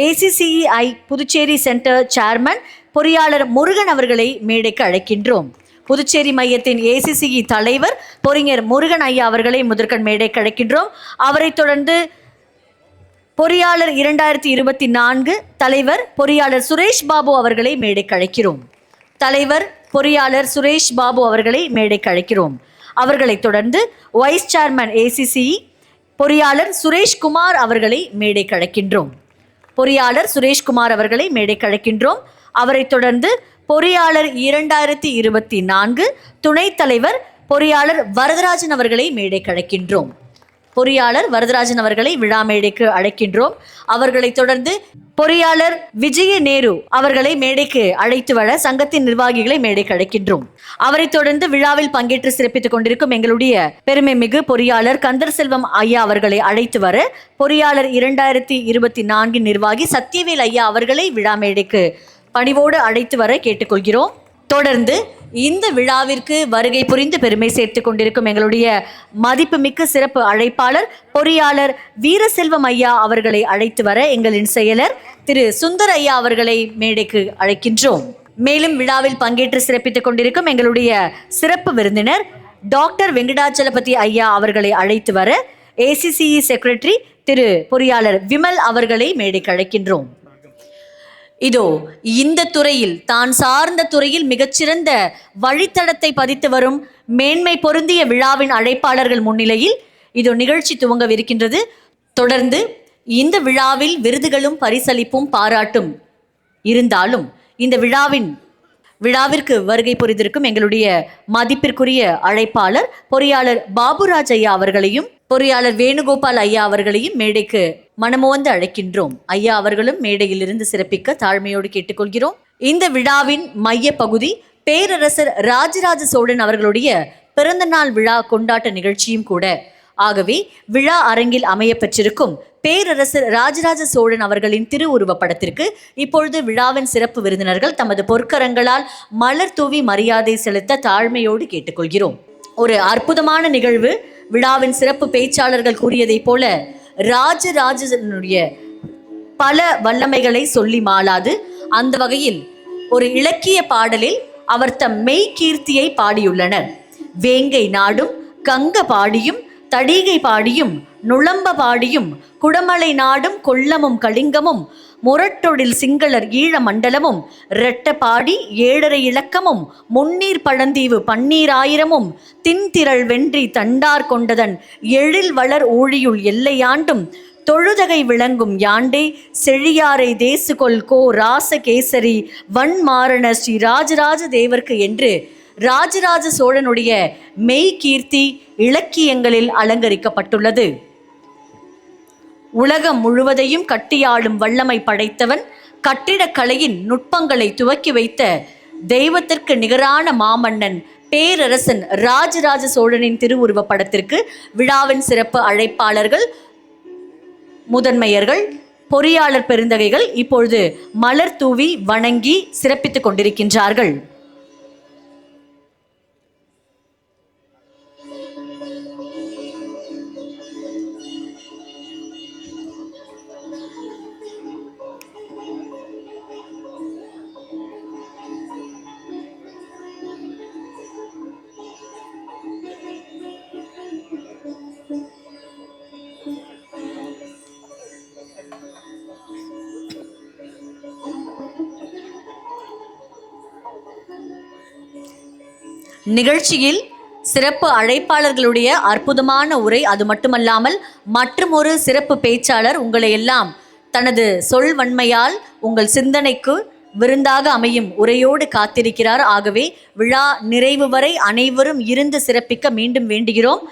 ACCEI Puducherry centre chairman பொறியாளர் முருகன் அவர்களை மேடைக்கு அழைக்கின்றோம். புதுச்சேரி மையத்தின் ACCE தலைவர் பொறிஞர் முருகன் ஐயா அவர்களை முதற்கண் மேடைக்கு அழைக்கின்றோம். அவரை தொடர்ந்து பொறியாளர் 2024 தலைவர் பொறியாளர் சுரேஷ் பாபு அவர்களை மேடைக்கு அழைக்கிறோம். தலைவர் பொறியாளர் சுரேஷ் பாபு அவர்களை மேடைக்கு அழைக்கிறோம். அவர்களைத் தொடர்ந்து வைஸ் சேர்மன் ACCE பொறியாளர் சுரேஷ்குமார் அவர்களை மேடைக்கு அழைக்கின்றோம். பொறியாளர் சுரேஷ்குமார் அவர்களை மேடைக்கு அழைக்கின்றோம். அவரைத் தொடர்ந்து பொறியாளர் 2024 துணைத் தலைவர் பொறியாளர் வரதராஜன் அவர்களை மேடைக்கு அழைக்கின்றோம். பொறியாளர் வரதராஜன் அவர்களை விழா மேடைக்கு அழைக்கின்றோம். அவர்களை தொடர்ந்து பொறியாளர் விஜய நேரு அவர்களை மேடைக்கு அழைத்து வர சங்கத்தின் நிர்வாகிகளை மேடைக்கு அழைக்கின்றோம். அவரை தொடர்ந்து விழாவில் பங்கேற்று சிறப்பித்துக் கொண்டிருக்கும் எங்களுடைய பெருமை மிகு பொறியாளர் கந்தர் செல்வம் ஐயா அவர்களை அழைத்து வர பொறியாளர் 2024 நிர்வாகி சத்தியவேல் ஐயா அவர்களை விழா மேடைக்கு பணிவோடு அழைத்து வர கேட்டுக்கொள்கிறோம். தொடர்ந்து இந்த விழாவிற்கு வருகை புரிந்து பெருமை சேர்த்து கொண்டிருக்கும் எங்களுடைய மதிப்புமிக்க சிறப்பு அழைப்பாளர் பொறியாளர் வீரசெல்வம் ஐயா அவர்களை அழைத்து வர எங்களின் செயலர் திரு சுந்தர் ஐயா அவர்களை மேடைக்கு அழைக்கின்றோம். மேலும் விழாவில் பங்கேற்று சிறப்பித்துக் கொண்டிருக்கும் எங்களுடைய சிறப்பு விருந்தினர் டாக்டர் வெங்கடாச்சலபதி ஐயா அவர்களை அழைத்து வர ACCE செக்ரட்டரி திரு பொறியாளர் விமல் அவர்களை மேடைக்கு அழைக்கின்றோம். இதோ இந்த துறையில் தான் சார்ந்த துறையில் மிகச்சிறந்த வழித்தடத்தை பதித்து வரும் மேன்மை பொருந்திய விழாவின் அழைப்பாளர்கள் முன்னிலையில் இதோ நிகழ்ச்சி துவங்கவிருக்கின்றது. தொடர்ந்து இந்த விழாவில் விருதுகளும் பரிசளிப்பும் பாராட்டும் இருந்தாலும் இந்த விழாவிற்கு வருகை புரிந்திருக்கும் எங்களுடைய மதிப்பிற்குரிய அழைப்பாளர் பொறியாளர் பாபுராஜ் ஐயா அவர்களையும் பொறியாளர் வேணுகோபால் ஐயா அவர்களையும் மேடைக்கு மனமோந்து அழைக்கின்றோம். ஐயா அவர்களும் மேடையில் இருந்து சிறப்பிக்க தாழ்மையோடு கேட்டுக்கொள்கிறோம். இந்த விழாவின் மைய பகுதி பேரரசர் ராஜராஜ சோழன் அவர்களுடைய பிறந்த நாள் விழா கொண்டாட்ட நிகழ்ச்சியும் கூட. ஆகவே விழா அரங்கில் அமைய பெற்றிருக்கும் பேரரசர் ராஜராஜ சோழன் அவர்களின் திருவுருவ படத்திற்கு இப்பொழுது விழாவின் சிறப்பு விருந்தினர்கள் தமது பொற்கரங்களால் மலர் தூவி மரியாதை செலுத்த தாழ்மையோடு கேட்டுக்கொள்கிறோம். ஒரு அற்புதமான நிகழ்வு. விழாவின் சிறப்பு பேச்சாளர்கள் கூறியதைப் போல ராஜராஜனுடைய பல வல்லமைகளை சொல்லி மாளாது. அந்த வகையில் ஒரு இலக்கிய பாடலில் அவர் தம் மெய் கீர்த்தியை பாடியுள்ளனர். வேங்கை நாடும் கங்க பாடியும் தடிகை பாடியும் நுளம்ப பாடியும் குடமலை நாடும் கொல்லமும் கலிங்கமும் முரட்டொழில் சிங்களர் ஈழ மண்டலமும் இரட்ட பாடி 7.5 இலக்கமும் முன்னீர் பழந்தீவு 12,000 தின்திரள் வென்றி தண்டார் கொண்டதன் எழில் வளர் ஊழியுள் எல்லையாண்டும் தொழுதகை விளங்கும் யாண்டே செழியாரை தேசுகொள் கோ ராசகேசரி வன்மாரண ஸ்ரீ ராஜராஜ தேவர்க்கு என்று ராஜராஜ சோழனுடைய மெய் கீர்த்தி இலக்கியங்களில் அலங்கரிக்கப்பட்டுள்ளது. உலகம் முழுவதையும் கட்டியாளும் வல்லமை படைத்தவன், கட்டிடக்கலையின் நுட்பங்களை துவக்கி வைத்த தெய்வத்திற்கு நிகரான மாமன்னன் பேரரசன் ராஜராஜ சோழனின் திருவுருவ படத்திற்கு விழாவின் சிறப்பு அழைப்பாளர்கள், முதன்மையர்கள், பொறியாளர் பெருந்தகைகள் இப்பொழுது மலர் தூவி வணங்கி சிறப்பித்துக் கொண்டிருக்கின்றார்கள். நிகழ்ச்சியில் சிறப்பு அழைப்பாளர்களுடைய அற்புதமான உரை, அது மட்டுமல்லாமல் மற்றும் ஒரு சிறப்பு பேச்சாளர் உங்களை எல்லாம் தனது சொல்வன்மையால் உங்கள் சிந்தனைக்கு விருந்தாக அமையும் உரையோடு காத்திருக்கிறார். ஆகவே விழா நிறைவு வரை அனைவரும் இருந்து சிறப்பிக்க மீண்டும் வேண்டுகிறோம்.